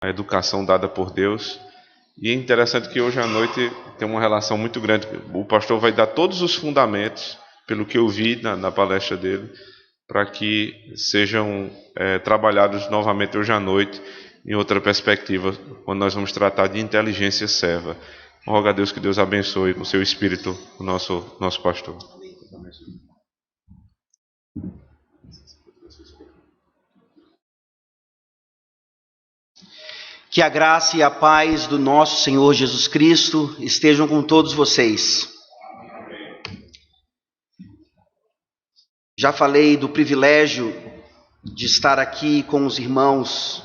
a educação dada por Deus. E é interessante que hoje à noite tem uma relação muito grande. O pastor vai dar todos os fundamentos, pelo que eu vi na palestra dele, para que sejam trabalhados novamente hoje à noite em outra perspectiva, quando nós vamos tratar de inteligência serva. Rogo a Deus que Deus abençoe com seu espírito o nosso pastor. Que a graça e a paz do nosso Senhor Jesus Cristo estejam com todos vocês. Já falei do privilégio de estar aqui com os irmãos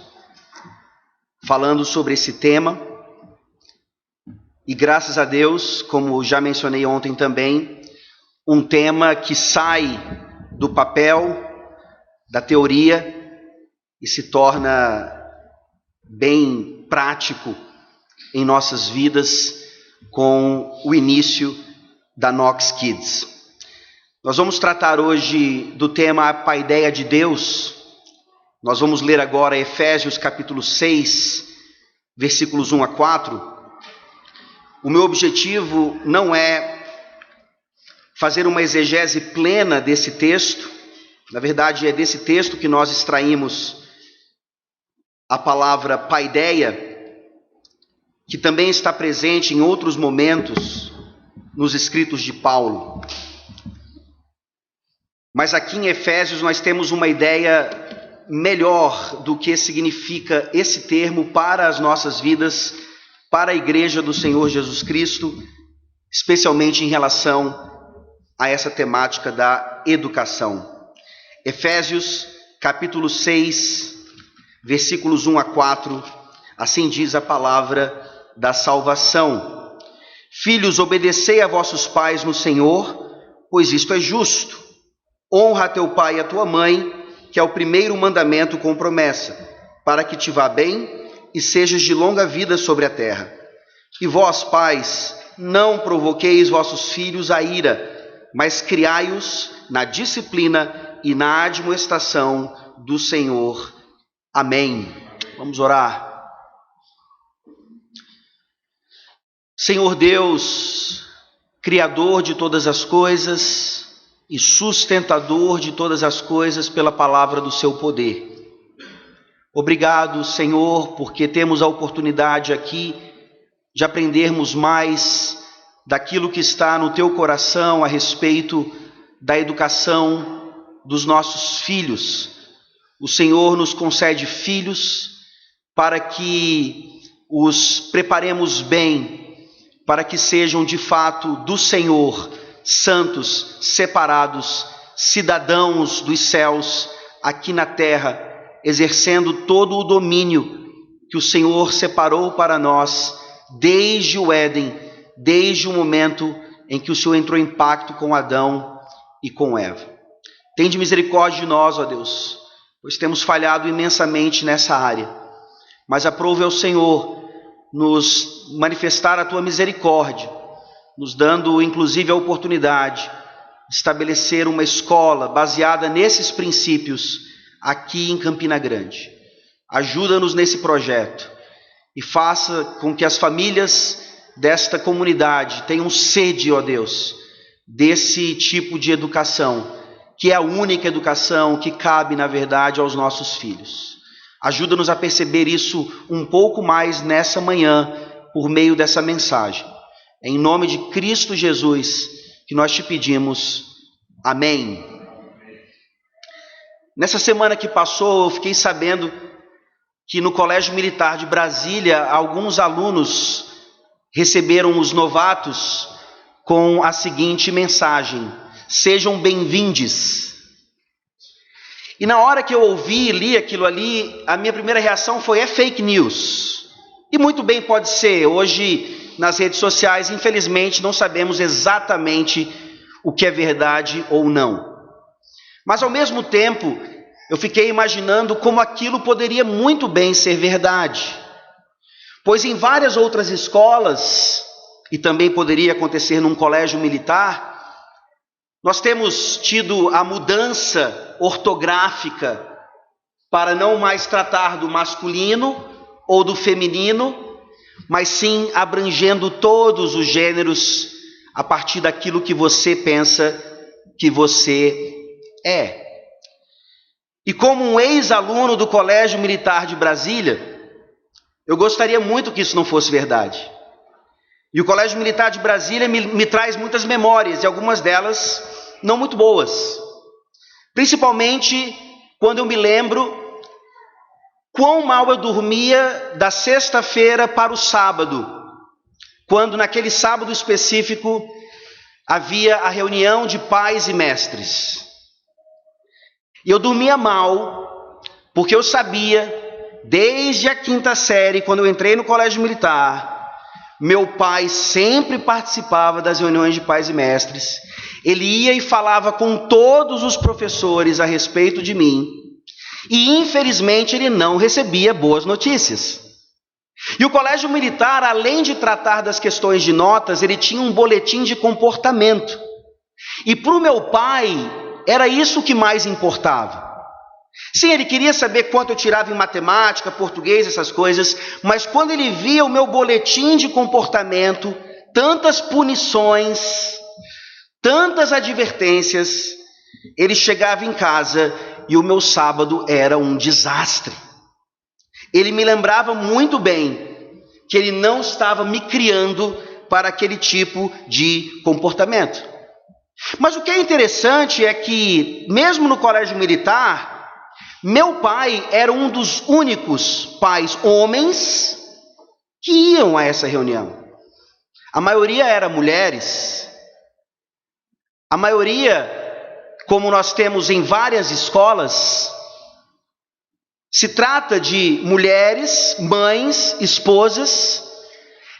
falando sobre esse tema. E graças a Deus, como já mencionei ontem também, um tema que sai do papel, da teoria e se torna bem prático em nossas vidas com o início da Knox Kids. Nós vamos tratar hoje do tema A Paideia de Deus. Nós vamos ler agora Efésios capítulo 6, versículos 1 a 4. O meu objetivo não é fazer uma exegese plena desse texto. Na verdade, é desse texto que nós extraímos a palavra paideia, que também está presente em outros momentos nos escritos de Paulo. Mas aqui em Efésios nós temos uma ideia melhor do que significa esse termo para as nossas vidas, para a igreja do Senhor Jesus Cristo, especialmente em relação a essa temática da educação. Efésios capítulo 6, versículos 1 a 4, assim diz a palavra da salvação. Filhos, obedecei a vossos pais no Senhor, pois isto é justo. Honra a teu pai e a tua mãe, que é o primeiro mandamento com promessa, para que te vá bem e sejas de longa vida sobre a terra. E vós, pais, não provoqueis vossos filhos a ira, mas criai-os na disciplina e na admoestação do Senhor. Amém. Vamos orar. Senhor Deus, Criador de todas as coisas e sustentador de todas as coisas pela palavra do seu poder. Obrigado, Senhor, porque temos a oportunidade aqui de aprendermos mais daquilo que está no teu coração a respeito da educação dos nossos filhos. O Senhor nos concede filhos para que os preparemos bem, para que sejam de fato do Senhor, santos, separados, cidadãos dos céus, aqui na terra, exercendo todo o domínio que o Senhor separou para nós, desde o Éden, desde o momento em que o Senhor entrou em pacto com Adão e com Eva. Tende misericórdia de nós, ó Deus, pois temos falhado imensamente nessa área, mas aprove ao Senhor nos manifestar a tua misericórdia, nos dando inclusive a oportunidade de estabelecer uma escola baseada nesses princípios aqui em Campina Grande. Ajuda-nos nesse projeto e faça com que as famílias desta comunidade tenham sede, ó Deus, desse tipo de educação, que é a única educação que cabe, na verdade, aos nossos filhos. Ajuda-nos a perceber isso um pouco mais nessa manhã, por meio dessa mensagem. É em nome de Cristo Jesus que nós te pedimos. Amém. Nessa semana que passou, eu fiquei sabendo que no Colégio Militar de Brasília, alguns alunos receberam os novatos com a seguinte mensagem: sejam bem-vindes. E na hora que eu ouvi e li aquilo ali, a minha primeira reação foi: é fake news. E muito bem pode ser. Hoje, nas redes sociais, infelizmente, não sabemos exatamente o que é verdade ou não. Mas, ao mesmo tempo, eu fiquei imaginando como aquilo poderia muito bem ser verdade. Pois em várias outras escolas, e também poderia acontecer num colégio militar, nós temos tido a mudança ortográfica para não mais tratar do masculino, ou do feminino, mas sim abrangendo todos os gêneros a partir daquilo que você pensa que você é. E como um ex-aluno do Colégio Militar de Brasília, eu gostaria muito que isso não fosse verdade. E o Colégio Militar de Brasília me traz muitas memórias, e algumas delas não muito boas. Principalmente quando eu me lembro quão mal eu dormia da sexta-feira para o sábado, quando naquele sábado específico havia a reunião de pais e mestres. E eu dormia mal, porque eu sabia, desde a 5ª série, quando eu entrei no colégio militar, meu pai sempre participava das reuniões de pais e mestres. Ele ia e falava com todos os professores a respeito de mim. E infelizmente ele não recebia boas notícias. E o colégio militar, além de tratar das questões de notas, ele tinha um boletim de comportamento. E para o meu pai, era isso que mais importava. Sim, ele queria saber quanto eu tirava em matemática, português, essas coisas, mas quando ele via o meu boletim de comportamento, tantas punições, tantas advertências, ele chegava em casa e o meu sábado era um desastre. Ele me lembrava muito bem que ele não estava me criando para aquele tipo de comportamento. Mas o que é interessante é que, mesmo no colégio militar, meu pai era um dos únicos pais homens que iam a essa reunião. A maioria era mulheres. A maioria, como nós temos em várias escolas, se trata de mulheres, mães, esposas,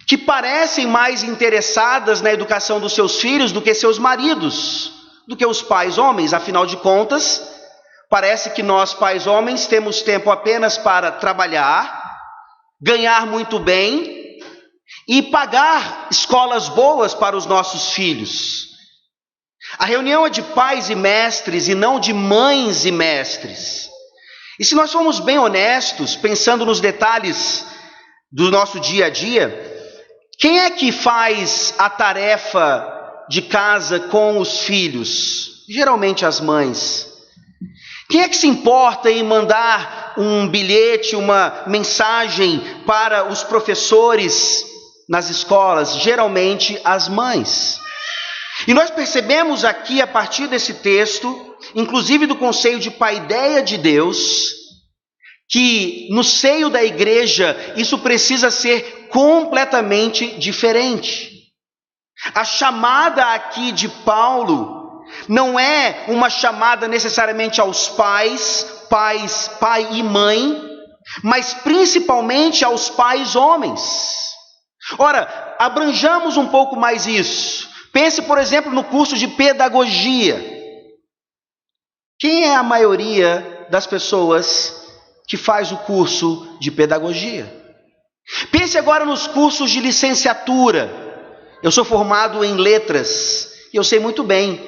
que parecem mais interessadas na educação dos seus filhos do que seus maridos, do que os pais homens. Afinal de contas, parece que nós, pais homens, temos tempo apenas para trabalhar, ganhar muito bem e pagar escolas boas para os nossos filhos. A reunião é de pais e mestres e não de mães e mestres. E se nós formos bem honestos, pensando nos detalhes do nosso dia a dia, quem é que faz a tarefa de casa com os filhos? Geralmente as mães. Quem é que se importa em mandar um bilhete, uma mensagem para os professores nas escolas? Geralmente as mães. E nós percebemos aqui, a partir desse texto, inclusive do conselho de paideia de Deus, que no seio da igreja isso precisa ser completamente diferente. A chamada aqui de Paulo não é uma chamada necessariamente aos pai e mãe, mas principalmente aos pais homens. Ora, abranjamos um pouco mais isso. Pense, por exemplo, no curso de pedagogia. Quem é a maioria das pessoas que faz o curso de pedagogia? Pense agora nos cursos de licenciatura. Eu sou formado em letras e eu sei muito bem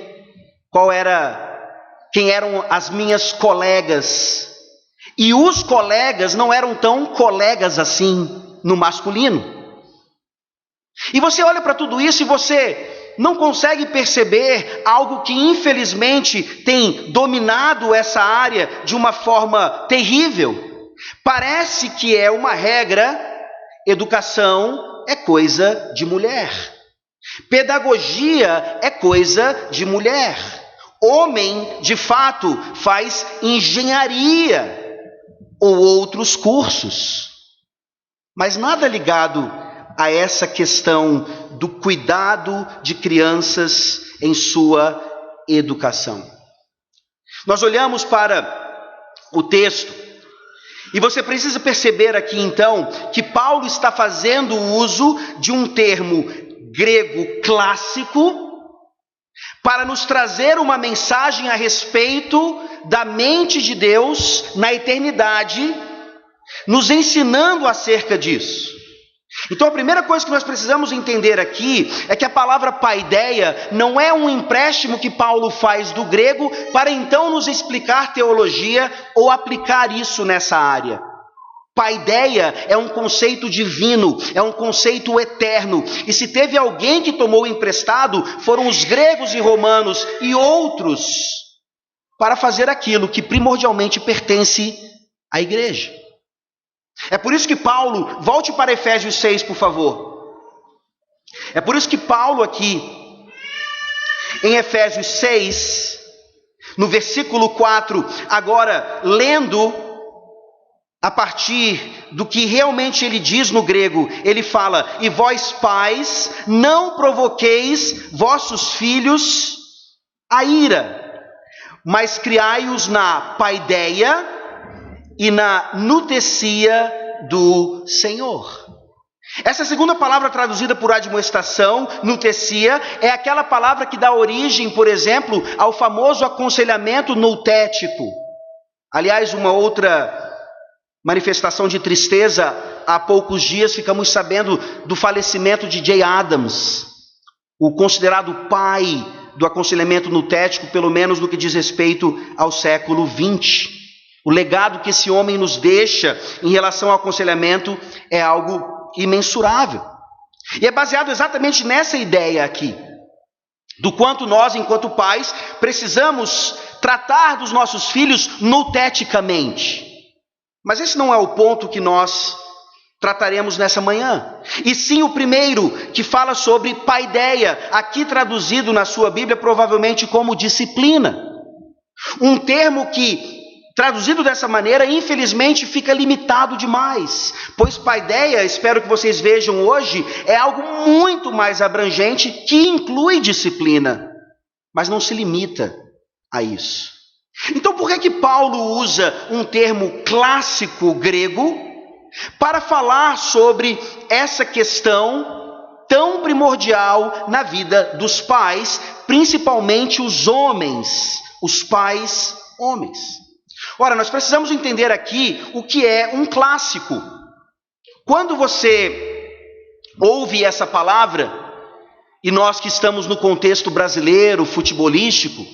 quem eram as minhas colegas. E os colegas não eram tão colegas assim no masculino. E você olha para tudo isso e você não consegue perceber algo que infelizmente tem dominado essa área de uma forma terrível. Parece que é uma regra: educação é coisa de mulher, pedagogia é coisa de mulher, homem de fato faz engenharia ou outros cursos, mas nada ligado a essa questão do cuidado de crianças em sua educação. Nós olhamos para o texto e você precisa perceber aqui então que Paulo está fazendo uso de um termo grego clássico para nos trazer uma mensagem a respeito da mente de Deus na eternidade, nos ensinando acerca disso. Então a primeira coisa que nós precisamos entender aqui é que a palavra paideia não é um empréstimo que Paulo faz do grego para então nos explicar teologia ou aplicar isso nessa área. Paideia é um conceito divino, é um conceito eterno. E se teve alguém que tomou emprestado, foram os gregos e romanos e outros, para fazer aquilo que primordialmente pertence à igreja. É por isso que Paulo, volte para Efésios 6, por favor. É por isso que Paulo aqui, em Efésios 6, no versículo 4, agora lendo a partir do que realmente ele diz no grego, ele fala: e vós pais, não provoqueis vossos filhos a ira, mas criai-os na paideia e na nutecia do Senhor. Essa segunda palavra traduzida por admoestação, nutecia, é aquela palavra que dá origem, por exemplo, ao famoso aconselhamento noutético. Aliás, uma outra manifestação de tristeza, há poucos dias ficamos sabendo do falecimento de Jay Adams, o considerado pai do aconselhamento nutético, pelo menos no que diz respeito ao século XX. O legado que esse homem nos deixa em relação ao aconselhamento é algo imensurável. E é baseado exatamente nessa ideia aqui, do quanto nós, enquanto pais, precisamos tratar dos nossos filhos nouteticamente. Mas esse não é o ponto que nós trataremos nessa manhã. E sim o primeiro, que fala sobre paideia, aqui traduzido na sua Bíblia provavelmente como disciplina. Um termo que, traduzido dessa maneira, infelizmente fica limitado demais. Pois paideia, espero que vocês vejam hoje, é algo muito mais abrangente que inclui disciplina, mas não se limita a isso. Então por que Paulo usa um termo clássico grego para falar sobre essa questão tão primordial na vida dos pais, principalmente os homens, os pais homens? Ora, nós precisamos entender aqui o que é um clássico. Quando você ouve essa palavra, e nós que estamos no contexto brasileiro, futebolístico,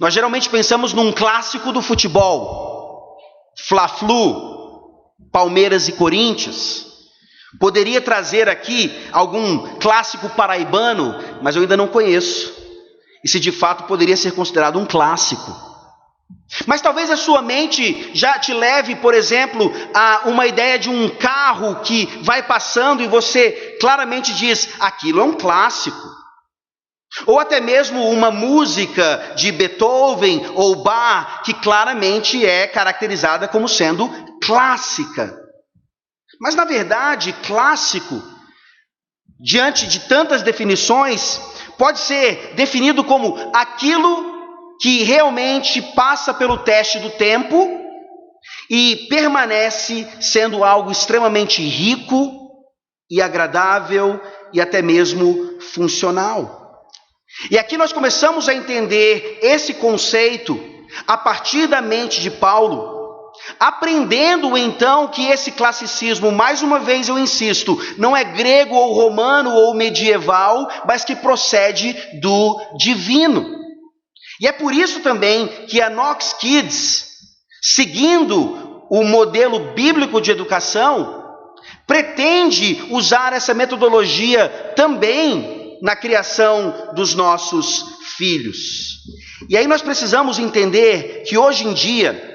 nós geralmente pensamos num clássico do futebol, Fla-Flu, Palmeiras e Corinthians. Poderia trazer aqui algum clássico paraibano, mas eu ainda não conheço. E se de fato poderia ser considerado um clássico. Mas talvez a sua mente já te leve, por exemplo, a uma ideia de um carro que vai passando e você claramente diz: aquilo é um clássico. Ou até mesmo uma música de Beethoven ou Bach, que claramente é caracterizada como sendo clássica. Mas na verdade, clássico, diante de tantas definições, pode ser definido como aquilo que realmente passa pelo teste do tempo e permanece sendo algo extremamente rico e agradável e até mesmo funcional. E aqui nós começamos a entender esse conceito a partir da mente de Paulo, aprendendo então que esse classicismo, mais uma vez eu insisto, não é grego ou romano ou medieval, mas que procede do divino. E é por isso também que a Knox Kids, seguindo o modelo bíblico de educação, pretende usar essa metodologia também na criação dos nossos filhos. E aí nós precisamos entender que hoje em dia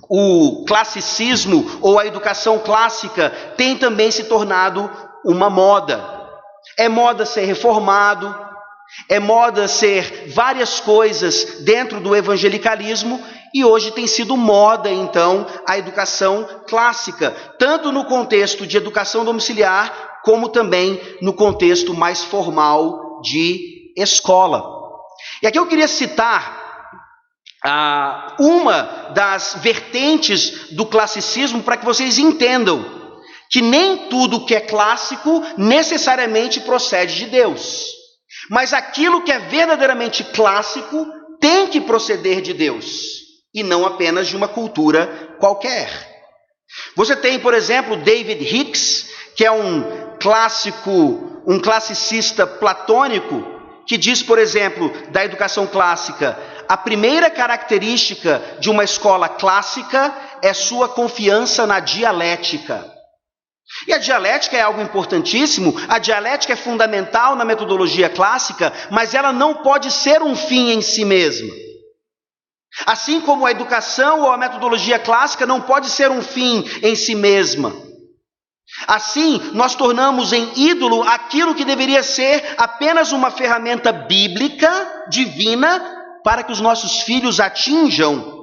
o classicismo ou a educação clássica tem também se tornado uma moda. É moda ser reformado, é moda ser várias coisas dentro do evangelicalismo, e hoje tem sido moda então a educação clássica, tanto no contexto de educação domiciliar, como também no contexto mais formal de escola. E aqui eu queria citar uma das vertentes do classicismo para que vocês entendam que nem tudo que é clássico necessariamente procede de Deus. Mas aquilo que é verdadeiramente clássico tem que proceder de Deus, e não apenas de uma cultura qualquer. Você tem, por exemplo, David Hicks, que é um classicista platônico, que diz, por exemplo, da educação clássica: a primeira característica de uma escola clássica é sua confiança na dialética. E a dialética é algo importantíssimo, a dialética é fundamental na metodologia clássica, mas ela não pode ser um fim em si mesma. Assim como a educação ou a metodologia clássica não pode ser um fim em si mesma. Assim, nós tornamos em ídolo aquilo que deveria ser apenas uma ferramenta bíblica, divina, para que os nossos filhos atinjam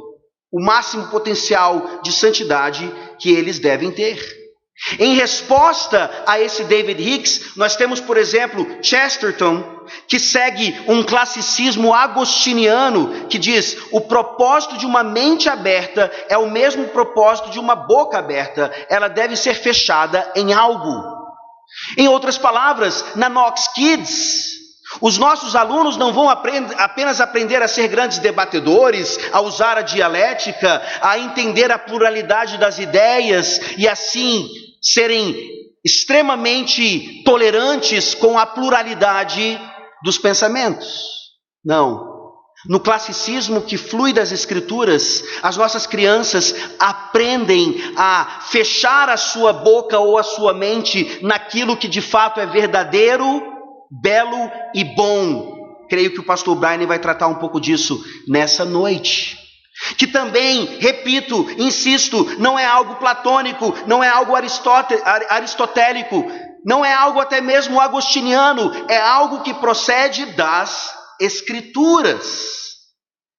o máximo potencial de santidade que eles devem ter. Em resposta a esse David Hicks, nós temos, por exemplo, Chesterton, que segue um classicismo agostiniano que diz: o propósito de uma mente aberta é o mesmo propósito de uma boca aberta, ela deve ser fechada em algo. Em outras palavras, na Knox Kids, os nossos alunos não vão apenas aprender a ser grandes debatedores, a usar a dialética, a entender a pluralidade das ideias e assim serem extremamente tolerantes com a pluralidade dos pensamentos. Não. No classicismo que flui das Escrituras, as nossas crianças aprendem a fechar a sua boca ou a sua mente naquilo que de fato é verdadeiro, belo e bom. Creio que o pastor Brian vai tratar um pouco disso nessa noite. Que também, repito, insisto, não é algo platônico, não é algo aristotélico, não é algo até mesmo agostiniano, é algo que procede das Escrituras.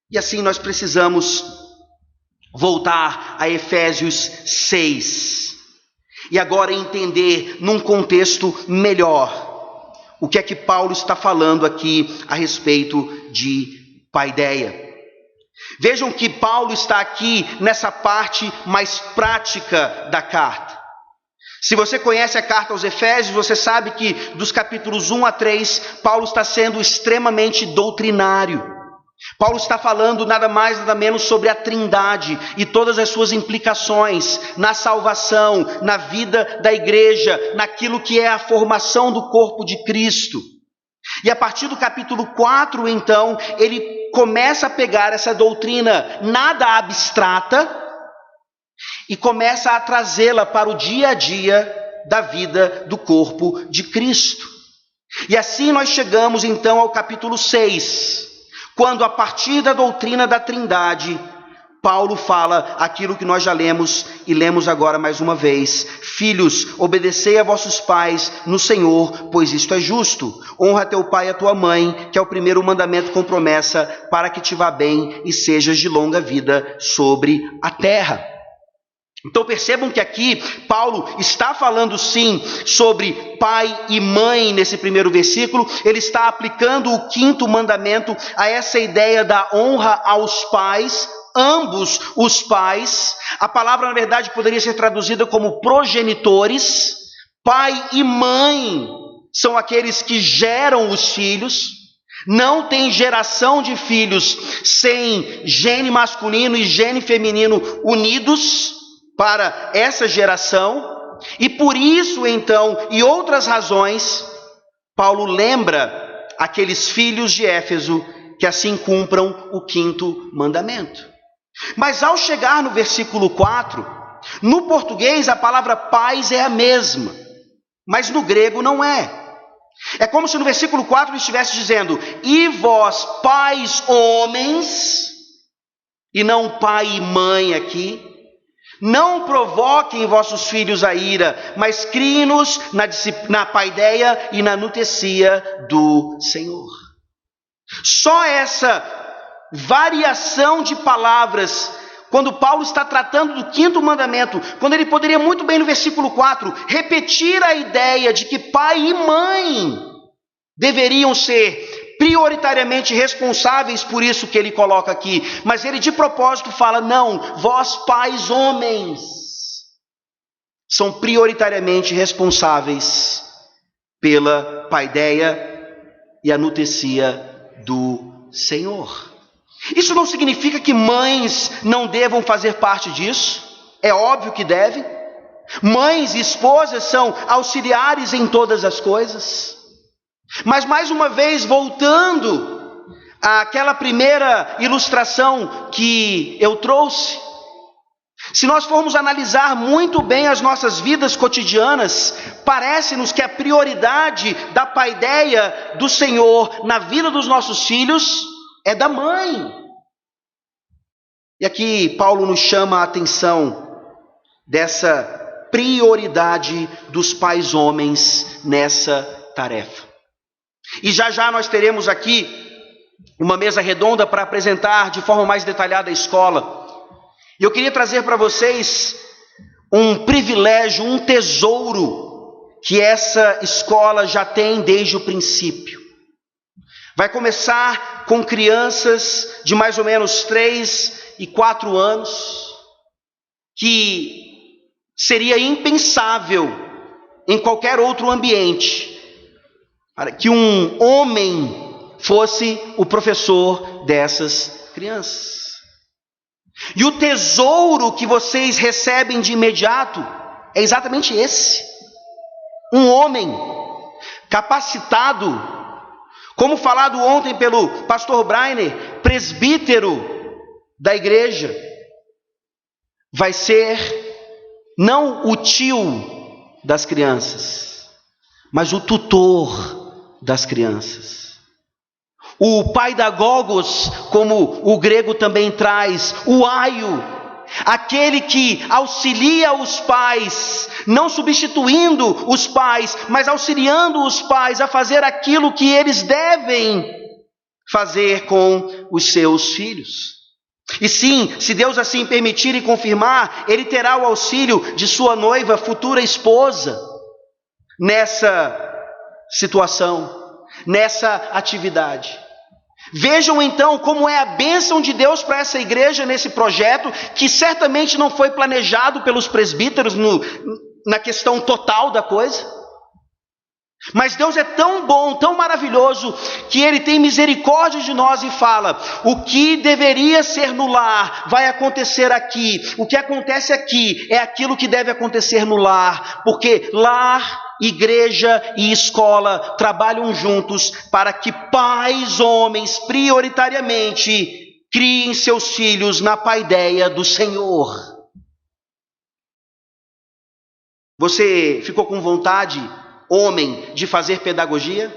E assim nós precisamos voltar a Efésios 6 e agora entender num contexto melhor o que é que Paulo está falando aqui a respeito de paideia. Vejam que Paulo está aqui nessa parte mais prática da carta. Se você conhece a carta aos Efésios, você sabe que dos capítulos 1 a 3, Paulo está sendo extremamente doutrinário. Paulo está falando nada mais, nada menos sobre a Trindade e todas as suas implicações na salvação, na vida da igreja, naquilo que é a formação do corpo de Cristo. E a partir do capítulo 4, então, ele começa a pegar essa doutrina nada abstrata e começa a trazê-la para o dia a dia da vida do corpo de Cristo. E assim nós chegamos então ao capítulo 6, quando a partir da doutrina da Trindade, Paulo fala aquilo que nós já lemos e lemos agora mais uma vez: filhos, obedecei a vossos pais no Senhor, pois isto é justo. Honra teu pai e a tua mãe, que é o primeiro mandamento com promessa, para que te vá bem e sejas de longa vida sobre a terra. Então percebam que aqui Paulo está falando sim sobre pai e mãe nesse primeiro versículo. Ele está aplicando o quinto mandamento a essa ideia da honra aos pais, ambos os pais. A palavra na verdade poderia ser traduzida como progenitores. Pai e mãe são aqueles que geram os filhos. Não tem geração de filhos sem gene masculino e gene feminino unidos para essa geração. E por isso então, e outras razões, Paulo lembra aqueles filhos de Éfeso que assim cumpram o quinto mandamento. Mas ao chegar no versículo 4, no português a palavra pais é a mesma, mas no grego não é. É como se no versículo 4 ele estivesse dizendo: e vós pais homens, e não pai e mãe aqui, não provoquem vossos filhos a ira, mas criem-nos na paideia e na nutecia do Senhor. Só essa variação de palavras, quando Paulo está tratando do quinto mandamento, quando ele poderia muito bem no versículo 4 repetir a ideia de que pai e mãe deveriam ser prioritariamente responsáveis por isso que ele coloca aqui, mas ele de propósito fala: não, vós pais homens são prioritariamente responsáveis pela paideia e a nutecia do Senhor. Isso não significa que mães não devam fazer parte disso, é óbvio que devem. Mães e esposas são auxiliares em todas as coisas. Mas mais uma vez, voltando àquela primeira ilustração que eu trouxe, Se nós formos analisar muito bem as nossas vidas cotidianas, parece-nos que a prioridade da paideia do Senhor na vida dos nossos filhos é da mãe. E aqui Paulo nos chama a atenção dessa prioridade dos pais homens nessa tarefa. E já nós teremos aqui uma mesa redonda para apresentar de forma mais detalhada a escola. E eu queria trazer para vocês um privilégio, um tesouro que essa escola já tem desde o princípio. Vai começar com crianças de mais ou menos 3 e 4 anos, que seria impensável em qualquer outro ambiente que um homem fosse o professor dessas crianças. E o tesouro que vocês recebem de imediato é exatamente esse. Um homem capacitado, como falado ontem pelo pastor Brainer, presbítero da igreja, vai ser não o tio das crianças, mas o tutor das crianças. O paidagogos, como o grego também traz, o aio, aquele que auxilia os pais, não substituindo os pais, mas auxiliando os pais a fazer aquilo que eles devem fazer com os seus filhos. E sim, se Deus assim permitir e confirmar, ele terá o auxílio de sua noiva, futura esposa, nessa situação, nessa atividade. Vejam então como é a bênção de Deus para essa igreja nesse projeto, que certamente não foi planejado pelos presbíteros na questão total da coisa. Mas Deus é tão bom, tão maravilhoso, que Ele tem misericórdia de nós e fala: o que deveria ser no lar vai acontecer aqui. O que acontece aqui é aquilo que deve acontecer no lar, porque lar, igreja e escola trabalham juntos para que pais, homens, prioritariamente, criem seus filhos na paideia do Senhor. Você ficou com vontade, homem, de fazer pedagogia?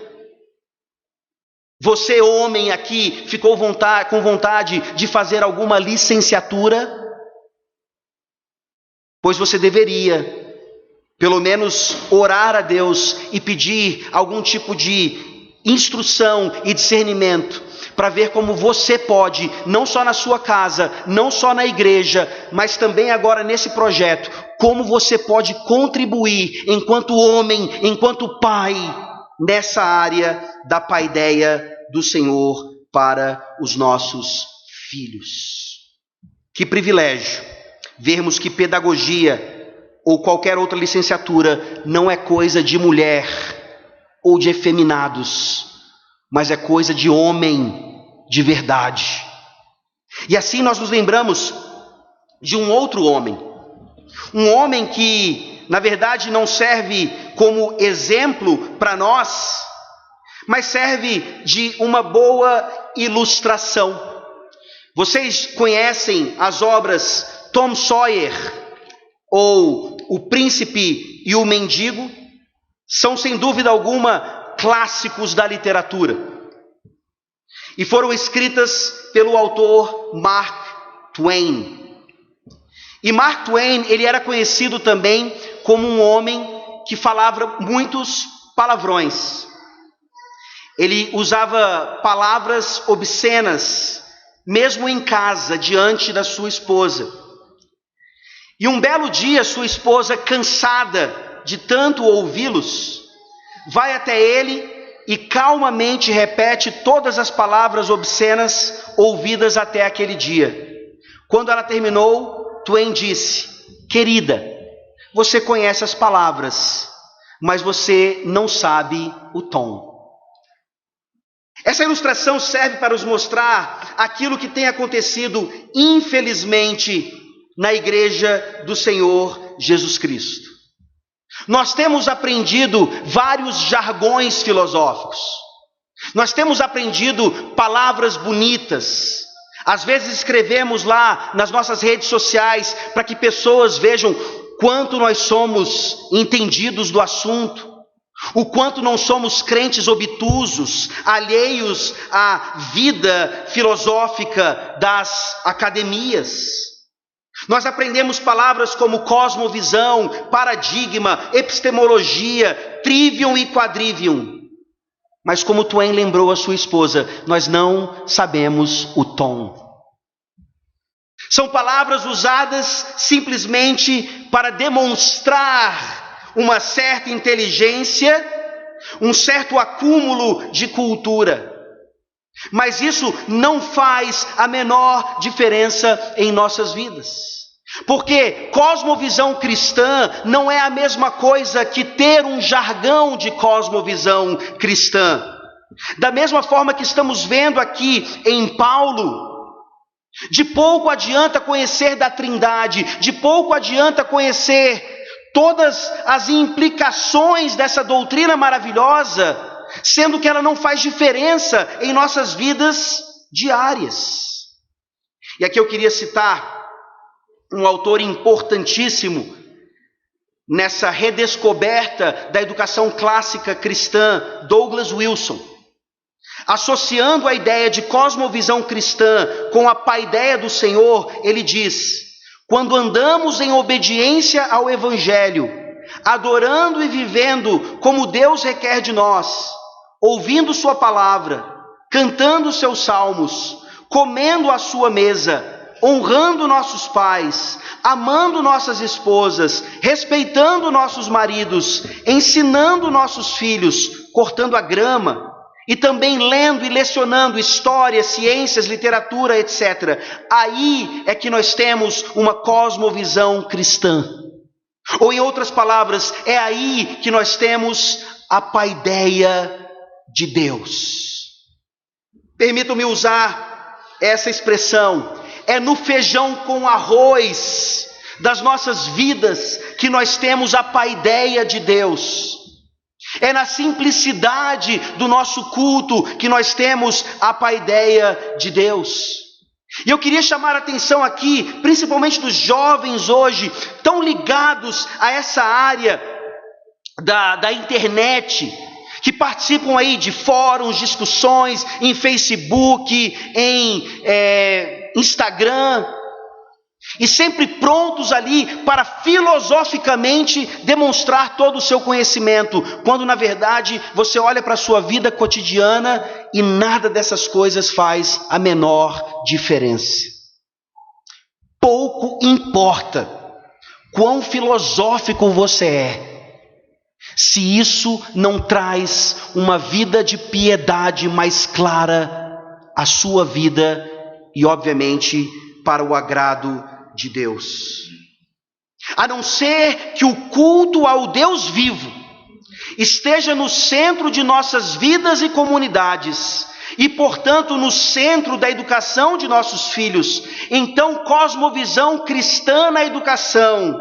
Você, homem, aqui, ficou com vontade de fazer alguma licenciatura? Pois você deveria, pelo menos, orar a Deus e pedir algum tipo de instrução e discernimento, para ver como você pode, não só na sua casa, não só na igreja, mas também agora nesse projeto, como você pode contribuir enquanto homem, enquanto pai, nessa área da paideia do Senhor para os nossos filhos. Que privilégio vermos que pedagogia ou qualquer outra licenciatura não é coisa de mulher ou de efeminados, mas é coisa de homem de verdade. E assim nós nos lembramos de um outro homem, um homem que na verdade não serve como exemplo para nós, mas serve de uma boa ilustração. Vocês conhecem as obras Tom Sawyer ou O Príncipe e o Mendigo? São sem dúvida alguma clássicos da literatura e foram escritas pelo autor Mark Twain. E Mark Twain, ele era conhecido também como um homem que falava muitos palavrões. Ele usava palavras obscenas, mesmo em casa, diante da sua esposa. E um belo dia, sua esposa, cansada de tanto ouvi-los, vai até ele e calmamente repete todas as palavras obscenas ouvidas até aquele dia. Quando ela terminou, Twain disse: querida, você conhece as palavras, mas você não sabe o tom. Essa ilustração serve para nos mostrar aquilo que tem acontecido, infelizmente, na igreja do Senhor Jesus Cristo. Nós temos aprendido vários jargões filosóficos. Nós temos aprendido palavras bonitas, Às vezes escrevemos lá nas nossas redes sociais para que pessoas vejam quanto nós somos entendidos do assunto, o quanto não somos crentes obtusos, alheios à vida filosófica das academias. Nós aprendemos palavras como cosmovisão, paradigma, epistemologia, trivium e quadrivium. Mas como Twain lembrou a sua esposa, nós não sabemos o tom. São palavras usadas simplesmente para demonstrar uma certa inteligência, um certo acúmulo de cultura. Mas isso não faz a menor diferença em nossas vidas. Porque cosmovisão cristã não é a mesma coisa que ter um jargão de cosmovisão cristã. Da mesma forma que estamos vendo aqui em Paulo, de pouco adianta conhecer da Trindade, de pouco adianta conhecer todas as implicações dessa doutrina maravilhosa, sendo que ela não faz diferença em nossas vidas diárias. E aqui eu queria citar um autor importantíssimo nessa redescoberta da educação clássica cristã, Douglas Wilson. Associando a ideia de cosmovisão cristã com a paideia do Senhor, ele diz: quando andamos em obediência ao Evangelho, adorando e vivendo como Deus requer de nós, ouvindo sua palavra, cantando seus salmos, comendo à sua mesa, honrando nossos pais, amando nossas esposas, respeitando nossos maridos, ensinando nossos filhos, cortando a grama, e também lendo e lecionando história, ciências, literatura, etc. Aí é que nós temos uma cosmovisão cristã. Ou em outras palavras, é aí que nós temos a paideia de Deus. Permitam-me usar essa expressão. É no feijão com arroz das nossas vidas que nós temos a paideia de Deus. É na simplicidade do nosso culto que nós temos a paideia de Deus. E eu queria chamar a atenção aqui, principalmente dos jovens hoje, tão ligados a essa área da internet, que participam aí de fóruns, discussões, em Facebook, em Instagram, e sempre prontos ali para filosoficamente demonstrar todo o seu conhecimento, quando na verdade você olha para a sua vida cotidiana e nada dessas coisas faz a menor diferença. Pouco importa quão filosófico você é, se isso não traz uma vida de piedade mais clara à sua vida e obviamente para o agrado de Deus. A não ser que o culto ao Deus vivo esteja no centro de nossas vidas e comunidades, e portanto no centro da educação de nossos filhos, então cosmovisão cristã na educação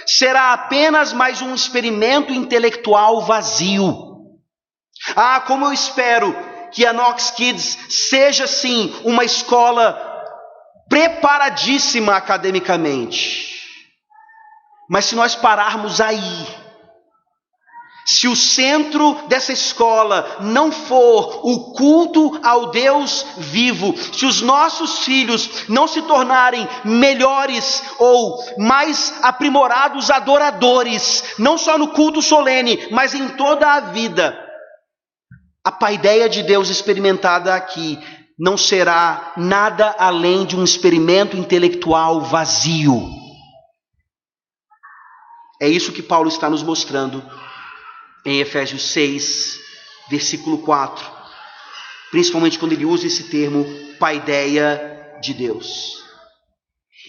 será apenas mais um experimento intelectual vazio. Como eu espero que a Knox Kids seja sim uma escola preparadíssima academicamente. Mas se nós pararmos aí, se o centro dessa escola não for o culto ao Deus vivo, se os nossos filhos não se tornarem melhores ou mais aprimorados adoradores, não só no culto solene, mas em toda a vida, a paideia de Deus experimentada aqui não será nada além de um experimento intelectual vazio. É isso que Paulo está nos mostrando em Efésios 6, versículo 4. Principalmente quando ele usa esse termo, paideia de Deus.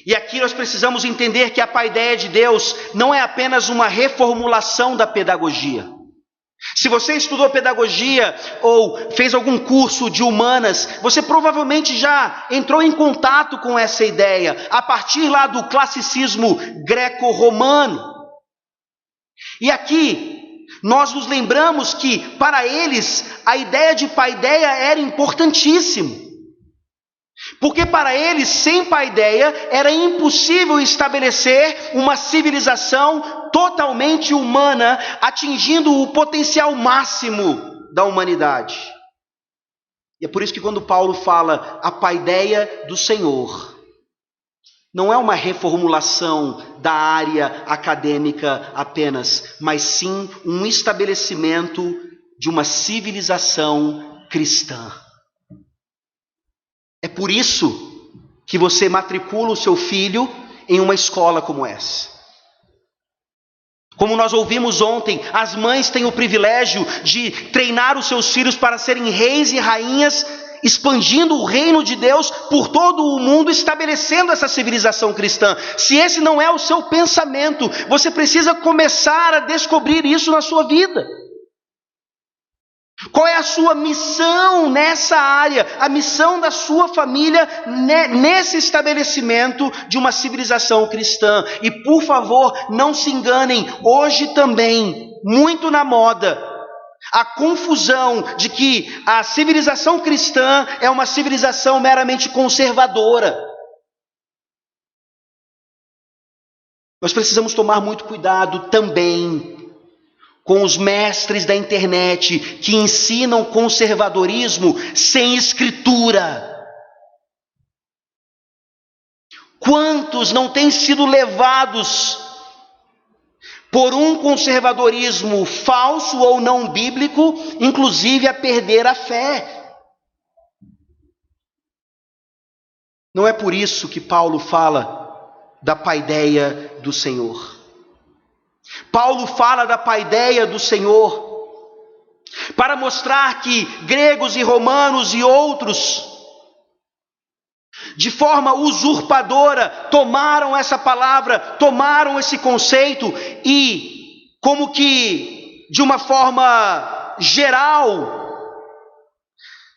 E aqui nós precisamos entender que a paideia de Deus não é apenas uma reformulação da pedagogia. Se você estudou pedagogia ou fez algum curso de humanas, você provavelmente já entrou em contato com essa ideia, a partir lá do classicismo greco-romano. E aqui, nós nos lembramos que, para eles, a ideia de paideia era importantíssimo. Porque para eles, sem paideia, era impossível estabelecer uma civilização totalmente humana, atingindo o potencial máximo da humanidade. E é por isso que quando Paulo fala a paideia do Senhor, não é uma reformulação da área acadêmica apenas, mas sim um estabelecimento de uma civilização cristã. É por isso que você matricula o seu filho em uma escola como essa. Como nós ouvimos ontem, as mães têm o privilégio de treinar os seus filhos para serem reis e rainhas, expandindo o reino de Deus por todo o mundo, estabelecendo essa civilização cristã. Se esse não é o seu pensamento, você precisa começar a descobrir isso na sua vida. Qual é a sua missão nessa área? A missão da sua família nesse estabelecimento de uma civilização cristã. E por favor, não se enganem, hoje também, muito na moda, a confusão de que a civilização cristã é uma civilização meramente conservadora. Nós precisamos tomar muito cuidado também com os mestres da internet que ensinam conservadorismo sem escritura. Quantos não têm sido levados por um conservadorismo falso ou não bíblico, inclusive a perder a fé? Não é por isso que Paulo fala da paideia do Senhor. Paulo fala da paideia do Senhor para mostrar que gregos e romanos e outros, de forma usurpadora, tomaram essa palavra, tomaram esse conceito e, como que de uma forma geral,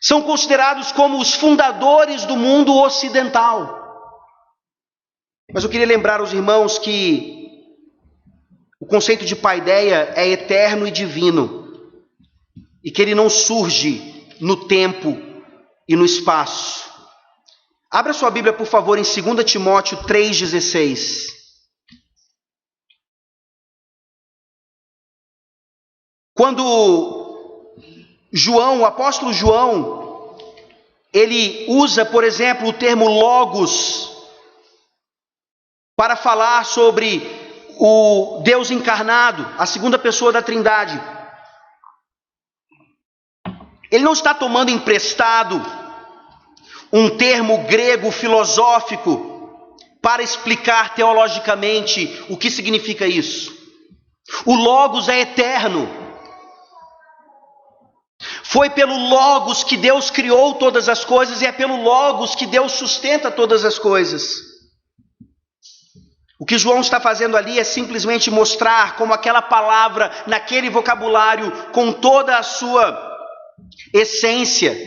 são considerados como os fundadores do mundo ocidental. Mas eu queria lembrar aos irmãos que o conceito de paideia é eterno e divino, e que ele não surge no tempo e no espaço. Abra sua Bíblia, por favor, em 2 Timóteo 3,16. Quando João, o apóstolo João, ele usa, por exemplo, o termo logos para falar sobre o Deus encarnado, a segunda pessoa da Trindade. Ele não está tomando emprestado um termo grego filosófico para explicar teologicamente o que significa isso. O Logos é eterno. Foi pelo Logos que Deus criou todas as coisas e é pelo Logos que Deus sustenta todas as coisas. O que João está fazendo ali é simplesmente mostrar como aquela palavra, naquele vocabulário, com toda a sua essência,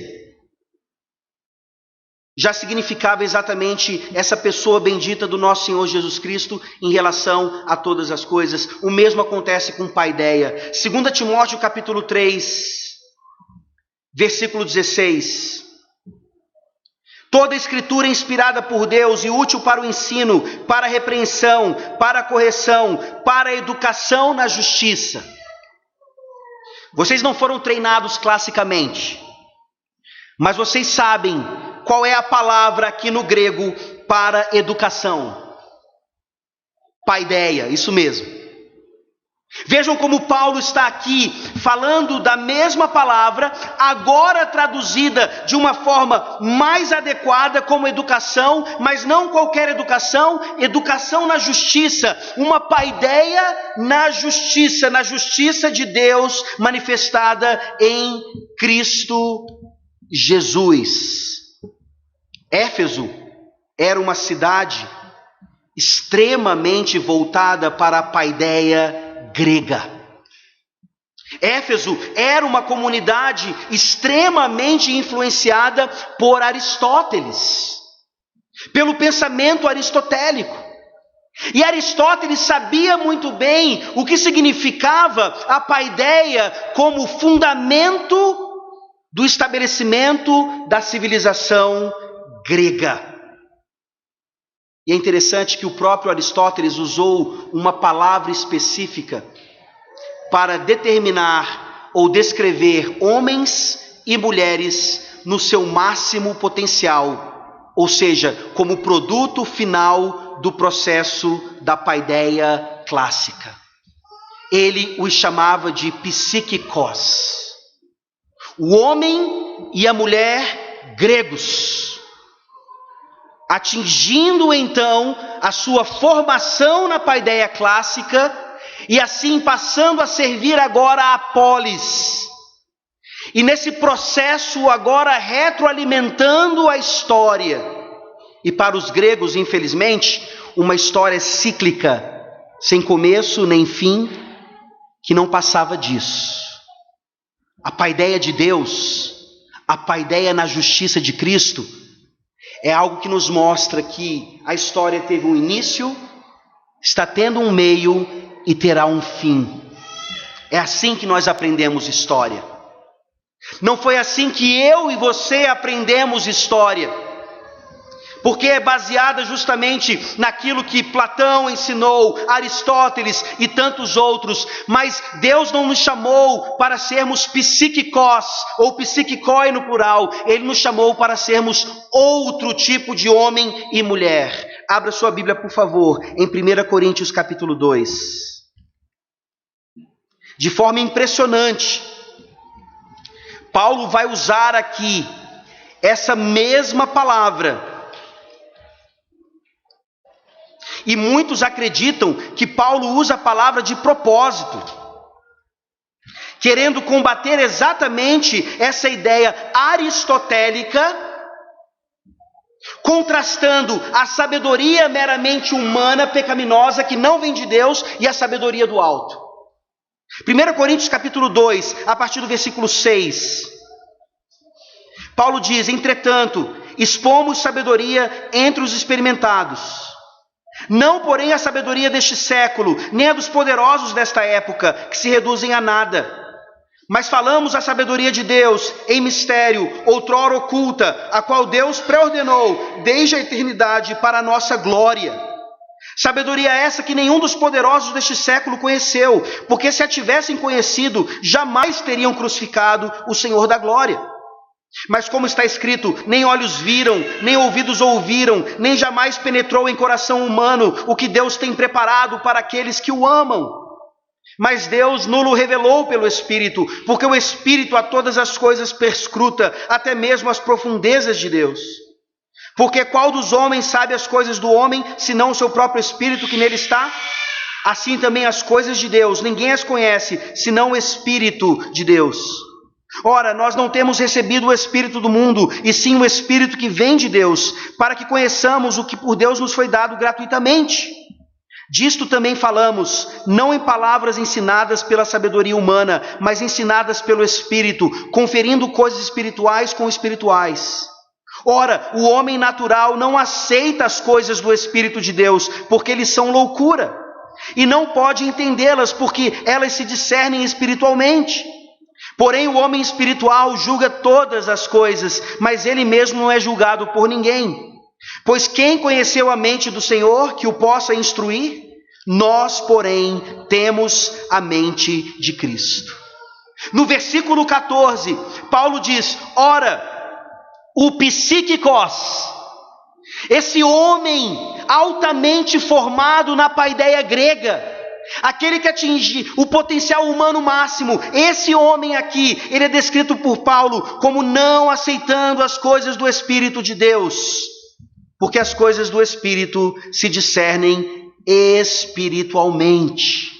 já significava exatamente essa pessoa bendita do nosso Senhor Jesus Cristo em relação a todas as coisas. O mesmo acontece com paideia. 2 Timóteo capítulo 3, versículo 16. Toda a escritura é inspirada por Deus e útil para o ensino, para a repreensão, para a correção, para a educação na justiça. Vocês não foram treinados classicamente, mas vocês sabem qual é a palavra aqui no grego para educação. Paideia, isso mesmo. Vejam como Paulo está aqui falando da mesma palavra, agora traduzida de uma forma mais adequada como educação, mas não qualquer educação, educação na justiça, uma paideia na justiça de Deus manifestada em Cristo Jesus. Éfeso era uma cidade extremamente voltada para a paideia grega. Éfeso era uma comunidade extremamente influenciada por Aristóteles, pelo pensamento aristotélico. E Aristóteles sabia muito bem o que significava a paideia como fundamento do estabelecimento da civilização grega. E é interessante que o próprio Aristóteles usou uma palavra específica para determinar ou descrever homens e mulheres no seu máximo potencial, ou seja, como produto final do processo da paideia clássica. Ele os chamava de psíquicos. O homem e a mulher gregos, atingindo então a sua formação na paideia clássica e assim passando a servir agora a polis. E nesse processo agora retroalimentando a história. E para os gregos, infelizmente, uma história cíclica, sem começo nem fim, que não passava disso. A paideia de Deus, a paideia na justiça de Cristo, é algo que nos mostra que a história teve um início, está tendo um meio e terá um fim. É assim que nós aprendemos história. Não foi assim que eu e você aprendemos história, porque é baseada justamente naquilo que Platão ensinou, Aristóteles e tantos outros. Mas Deus não nos chamou para sermos psíquicos ou psíquicoi no plural. Ele nos chamou para sermos outro tipo de homem e mulher. Abra sua Bíblia, por favor, em 1 Coríntios capítulo 2. De forma impressionante, Paulo vai usar aqui essa mesma palavra. E muitos acreditam que Paulo usa a palavra de propósito, querendo combater exatamente essa ideia aristotélica, contrastando a sabedoria meramente humana, pecaminosa, que não vem de Deus, e a sabedoria do alto. 1 Coríntios capítulo 2, a partir do versículo 6, Paulo diz: entretanto, expomos sabedoria entre os experimentados, não porém a sabedoria deste século, nem a dos poderosos desta época, que se reduzem a nada. Mas falamos a sabedoria de Deus em mistério, outrora oculta, a qual Deus preordenou desde a eternidade para a nossa glória. Sabedoria essa que nenhum dos poderosos deste século conheceu, porque se a tivessem conhecido, jamais teriam crucificado o Senhor da glória. Mas como está escrito, nem olhos viram, nem ouvidos ouviram, nem jamais penetrou em coração humano o que Deus tem preparado para aqueles que o amam. Mas Deus nulo revelou pelo Espírito, porque o Espírito a todas as coisas perscruta, até mesmo as profundezas de Deus. Porque qual dos homens sabe as coisas do homem, senão o seu próprio Espírito que nele está? Assim também as coisas de Deus, ninguém as conhece, senão o Espírito de Deus. Ora, nós não temos recebido o Espírito do mundo, e sim o Espírito que vem de Deus, para que conheçamos o que por Deus nos foi dado gratuitamente. Disto também falamos, não em palavras ensinadas pela sabedoria humana, mas ensinadas pelo Espírito, conferindo coisas espirituais com espirituais. Ora, o homem natural não aceita as coisas do Espírito de Deus, porque eles são loucura, e não pode entendê-las, porque elas se discernem espiritualmente. Porém, o homem espiritual julga todas as coisas, mas ele mesmo não é julgado por ninguém. Pois quem conheceu a mente do Senhor que o possa instruir? Nós, porém, temos a mente de Cristo. No versículo 14, Paulo diz: ora, o psíquicos, esse homem altamente formado na paideia grega, aquele que atinge o potencial humano máximo, esse homem aqui, ele é descrito por Paulo como não aceitando as coisas do Espírito de Deus, porque as coisas do Espírito se discernem espiritualmente.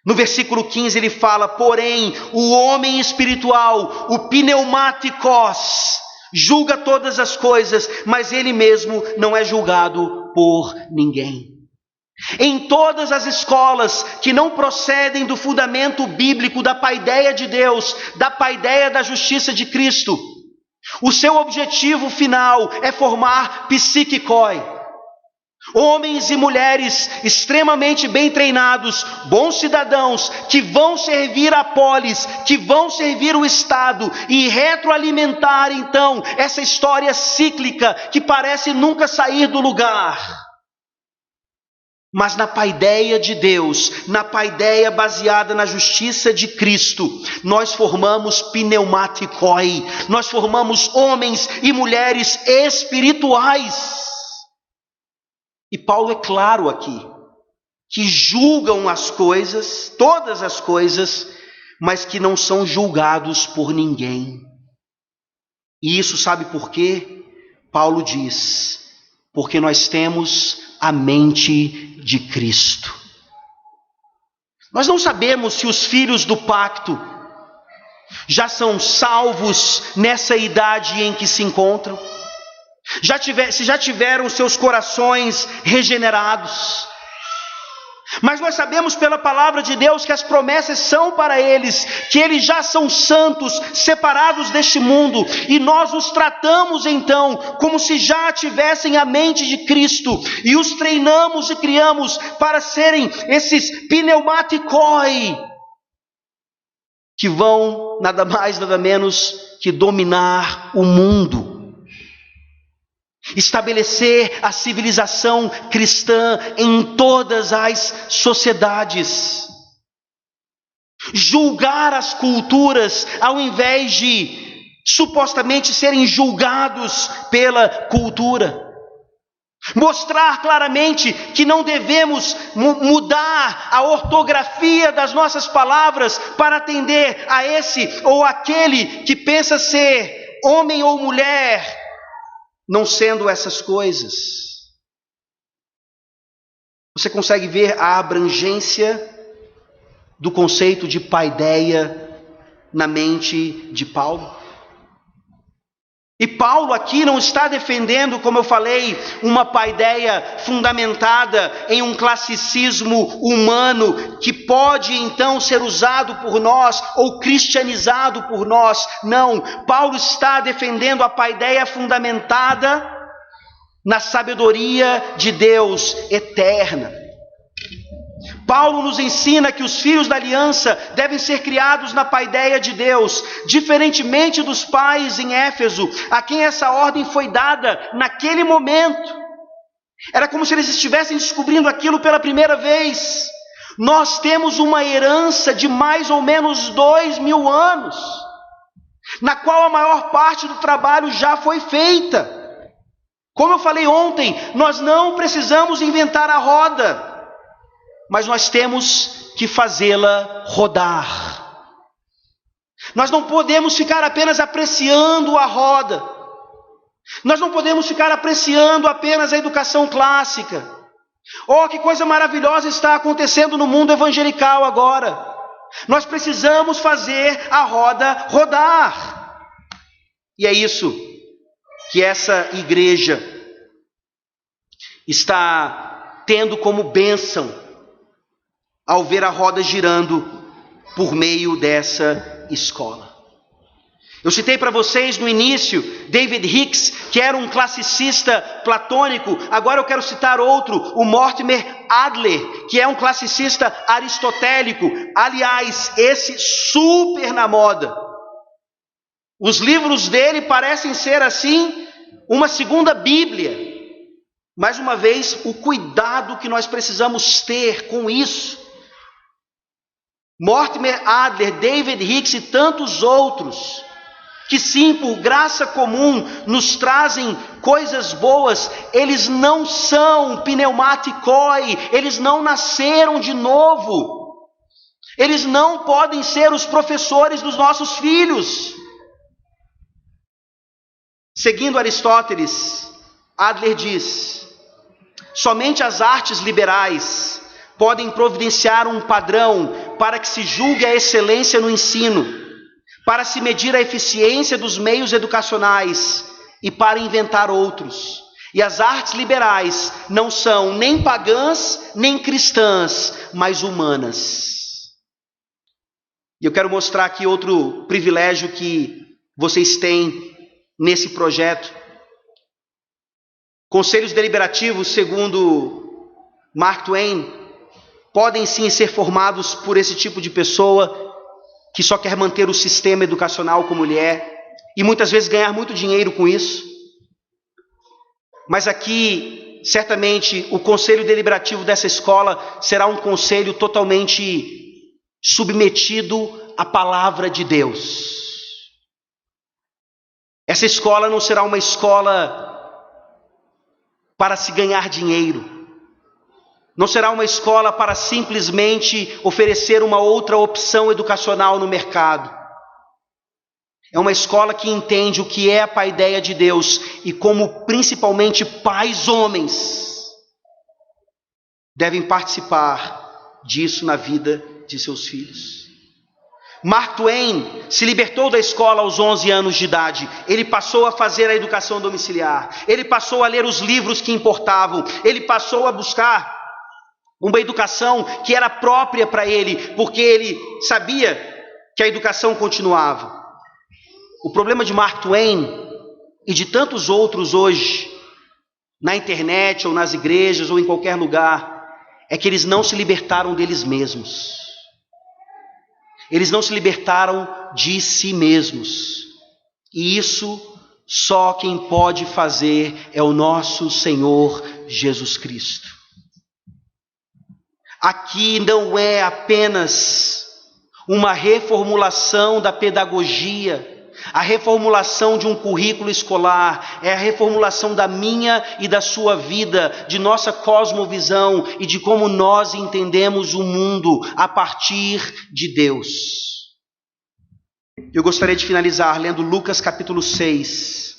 No versículo 15 ele fala: porém, o homem espiritual, o pneumáticos, julga todas as coisas, mas ele mesmo não é julgado por ninguém. Em todas as escolas que não procedem do fundamento bíblico da paideia de Deus, da paideia da justiça de Cristo, o seu objetivo final é formar psíquicoi. Homens e mulheres extremamente bem treinados, bons cidadãos, que vão servir a polis, que vão servir o Estado e retroalimentar então essa história cíclica que parece nunca sair do lugar. Mas na paideia de Deus, na paideia baseada na justiça de Cristo, nós formamos pneumatikoi, nós formamos homens e mulheres espirituais. E Paulo é claro aqui, que julgam as coisas, todas as coisas, mas que não são julgados por ninguém. E isso sabe por quê? Paulo diz, porque nós temos a mente de Cristo. Nós não sabemos se os filhos do pacto já são salvos nessa idade em que se encontram, se já tiveram seus corações regenerados. Mas nós sabemos pela palavra de Deus que as promessas são para eles, que eles já são santos, separados deste mundo, e nós os tratamos então como se já tivessem a mente de Cristo, e os treinamos e criamos para serem esses pneumatikoi, que vão nada mais nada menos que dominar o mundo, estabelecer a civilização cristã em todas as sociedades, julgar as culturas ao invés de supostamente serem julgados pela cultura, mostrar claramente que não devemos mudar a ortografia das nossas palavras para atender a esse ou aquele que pensa ser homem ou mulher, não sendo essas coisas. Você consegue ver a abrangência do conceito de paideia na mente de Paulo? E Paulo aqui não está defendendo, como eu falei, uma paideia fundamentada em um classicismo humano que pode então ser usado por nós ou cristianizado por nós. Não, Paulo está defendendo a paideia fundamentada na sabedoria de Deus eterna. Paulo nos ensina que os filhos da aliança devem ser criados na paideia de Deus, diferentemente dos pais em Éfeso, a quem essa ordem foi dada naquele momento. Era como se eles estivessem descobrindo aquilo pela primeira vez. Nós temos uma herança de mais ou menos 2000 anos, na qual a maior parte do trabalho já foi feita. Como eu falei ontem, nós não precisamos inventar a roda, mas nós temos que fazê-la rodar. Nós não podemos ficar apenas apreciando a roda. Nós não podemos ficar apreciando apenas a educação clássica. Oh, que coisa maravilhosa está acontecendo no mundo evangelical agora. Nós precisamos fazer a roda rodar. E é isso que essa igreja está tendo como bênção ao ver a roda girando por meio dessa escola. Eu citei para vocês no início David Hicks, que era um classicista platônico. Agora eu quero citar outro, o Mortimer Adler, que é um classicista aristotélico. Aliás, esse super na moda. Os livros dele parecem ser assim uma segunda Bíblia. Mais uma vez, o cuidado que nós precisamos ter com isso. Mortimer Adler, David Hicks e tantos outros, que sim, por graça comum, nos trazem coisas boas, eles não são pneumatikoi, eles não nasceram de novo, eles não podem ser os professores dos nossos filhos. Seguindo Aristóteles, Adler diz: somente as artes liberais podem providenciar um padrão para que se julgue a excelência no ensino, para se medir a eficiência dos meios educacionais e para inventar outros. E as artes liberais não são nem pagãs nem cristãs, mas humanas. E eu quero mostrar aqui outro privilégio que vocês têm nesse projeto. Conselhos deliberativos, segundo Mark Twain, podem sim ser formados por esse tipo de pessoa que só quer manter o sistema educacional como ele é e muitas vezes ganhar muito dinheiro com isso. Mas aqui, certamente, o conselho deliberativo dessa escola será um conselho totalmente submetido à palavra de Deus. Essa escola não será uma escola para se ganhar dinheiro. Não será uma escola para simplesmente oferecer uma outra opção educacional no mercado. É uma escola que entende o que é a paideia de Deus e como principalmente pais homens devem participar disso na vida de seus filhos. Mark Twain se libertou da escola aos 11 anos de idade. Ele passou a fazer a educação domiciliar. Ele passou a ler os livros que importavam. Ele passou a buscar uma educação que era própria para ele, porque ele sabia que a educação continuava. O problema de Mark Twain e de tantos outros hoje, na internet ou nas igrejas ou em qualquer lugar, é que eles não se libertaram deles mesmos. Eles não se libertaram de si mesmos. E isso só quem pode fazer é o nosso Senhor Jesus Cristo. Aqui não é apenas uma reformulação da pedagogia, a reformulação de um currículo escolar, é a reformulação da minha e da sua vida, de nossa cosmovisão e de como nós entendemos o mundo a partir de Deus. Eu gostaria de finalizar lendo Lucas capítulo 6.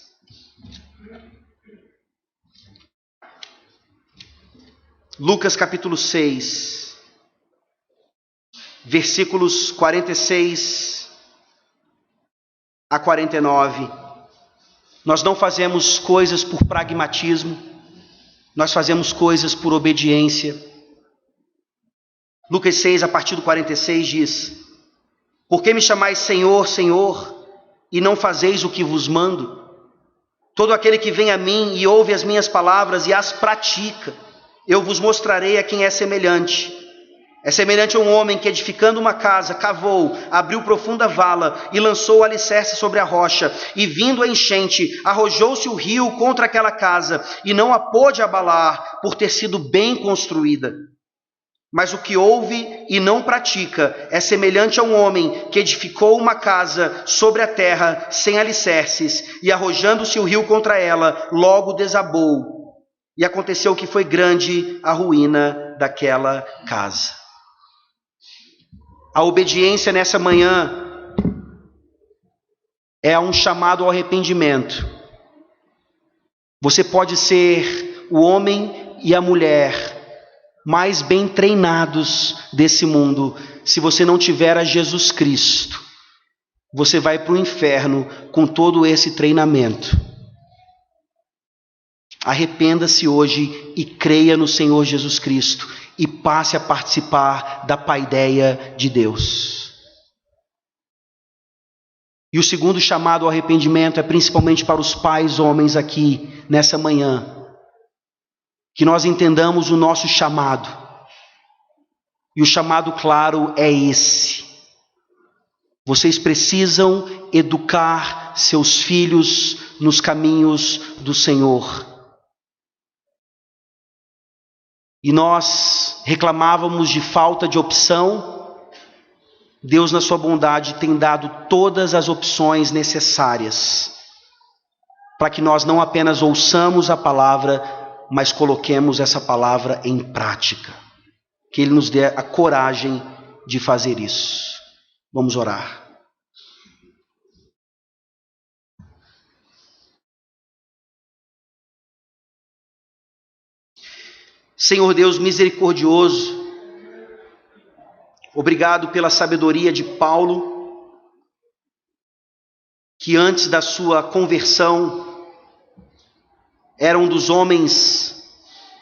Lucas capítulo 6, versículos 46 a 49. Nós não fazemos coisas por pragmatismo, nós fazemos coisas por obediência. Lucas 6, a partir do 46 diz: Por que me chamais Senhor, Senhor, e não fazeis o que vos mando? Todo aquele que vem a mim e ouve as minhas palavras e as pratica, eu vos mostrarei a quem é semelhante. É semelhante a um homem que, edificando uma casa, cavou, abriu profunda vala e lançou o alicerce sobre a rocha. E vindo a enchente, arrojou-se o rio contra aquela casa e não a pôde abalar, por ter sido bem construída. Mas o que ouve e não pratica é semelhante a um homem que edificou uma casa sobre a terra sem alicerces, e arrojando-se o rio contra ela, logo desabou. E aconteceu que foi grande a ruína daquela casa. A obediência nessa manhã é um chamado ao arrependimento. Você pode ser o homem e a mulher mais bem treinados desse mundo. Se você não tiver a Jesus Cristo, você vai para o inferno com todo esse treinamento. Arrependa-se hoje e creia no Senhor Jesus Cristo e passe a participar da paideia de Deus. E o segundo chamado ao arrependimento é principalmente para os pais homens aqui nessa manhã. Que nós entendamos o nosso chamado. E o chamado claro é esse. Vocês precisam educar seus filhos nos caminhos do Senhor. E nós reclamávamos de falta de opção. Deus, na sua bondade, tem dado todas as opções necessárias para que nós não apenas ouçamos a palavra, mas coloquemos essa palavra em prática. Que Ele nos dê a coragem de fazer isso. Vamos orar. Senhor Deus misericordioso, obrigado pela sabedoria de Paulo, que antes da sua conversão era um dos homens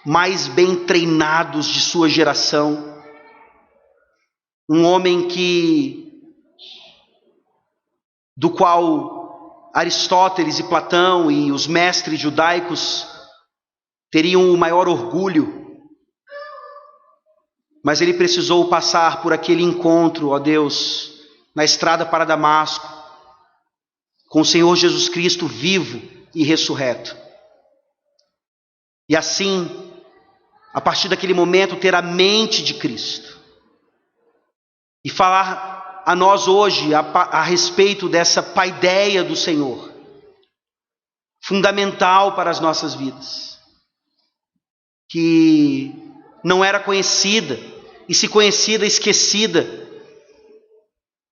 mais bem treinados de sua geração, um homem do qual Aristóteles e Platão e os mestres judaicos teriam o maior orgulho, mas ele precisou passar por aquele encontro, ó Deus, na estrada para Damasco, com o Senhor Jesus Cristo vivo e ressurreto. E assim, a partir daquele momento, ter a mente de Cristo e falar a nós hoje a respeito dessa paideia do Senhor, fundamental para as nossas vidas, que não era conhecida, e se conhecida, esquecida,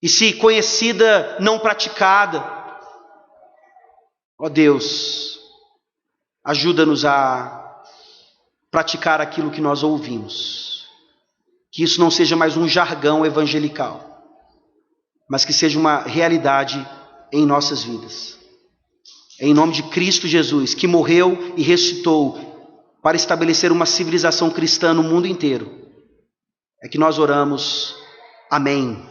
e se conhecida, não praticada. Ó Deus, ajuda-nos a praticar aquilo que nós ouvimos, que isso não seja mais um jargão evangelical, mas que seja uma realidade em nossas vidas. Em nome de Cristo Jesus, que morreu e ressuscitou para estabelecer uma civilização cristã no mundo inteiro, é que nós oramos. Amém.